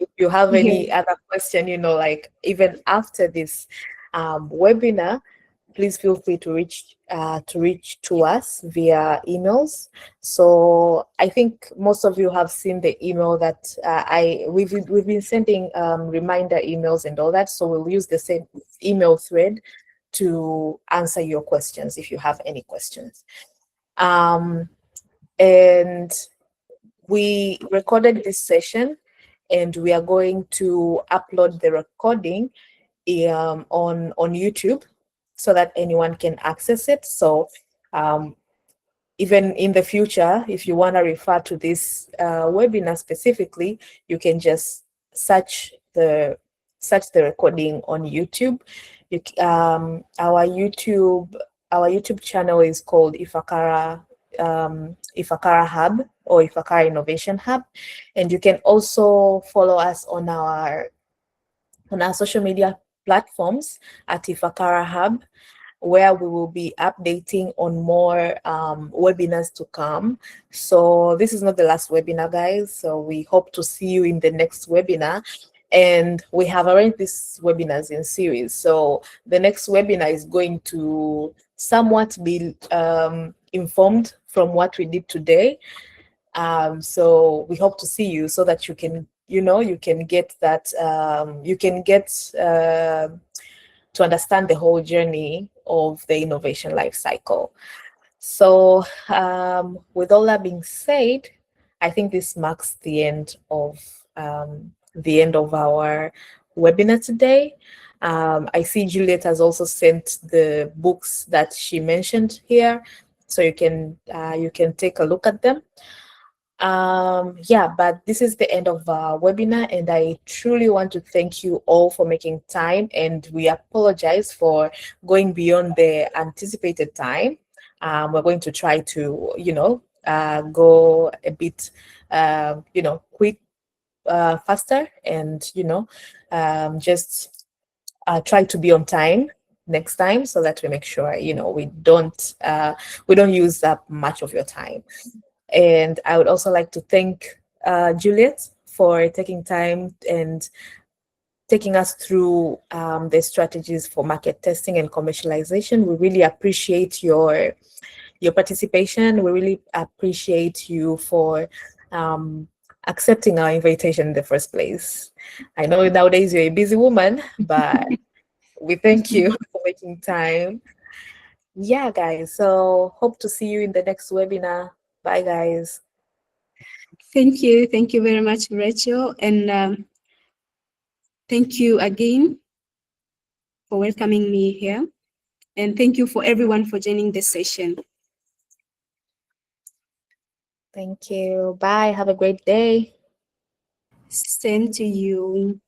if you have any other question, like even after this webinar, please feel free to reach to us via emails. So I think most of you have seen the email that we've been sending reminder emails and all that. So we'll use the same email thread to answer your questions if you have any questions. And we recorded this session, and we are going to upload the recording on YouTube so that anyone can access it. So even in the future, if you want to refer to this webinar specifically, you can just search the recording on YouTube. Our YouTube channel is called Ifakara Hub or Ifakara Innovation Hub, and you can also follow us on our social media platforms at Ifakara Hub, where we will be updating on more webinars to come. So this is not the last webinar, guys. So we hope to see you in the next webinar. And we have arranged these webinars in series. So the next webinar is going to somewhat be informed from what we did today. So we hope to see you so that you can, you can get that, to understand the whole journey of the innovation life cycle. So with all that being said, I think this marks the end of our webinar today. I see Julieth has also sent the books that she mentioned here, so you can take a look at them. But this is the end of our webinar, and I truly want to thank you all for making time, and we apologize for going beyond the anticipated time. We're going to try to, go a bit, quick, faster, and, just try to be on time next time so that we make sure, we don't use up much of your time. And I would also like to thank Julieth for taking time and taking us through the strategies for market testing and commercialization. We really appreciate your participation. We really appreciate you for accepting our invitation in the first place. I know nowadays you're a busy woman, but we thank you for making time. Yeah, guys. So hope to see you in the next webinar. Bye, guys. Thank you. Thank you very much, Rachel. And thank you again for welcoming me here. And thank you for everyone for joining this session. Thank you. Bye. Have a great day. Same to you.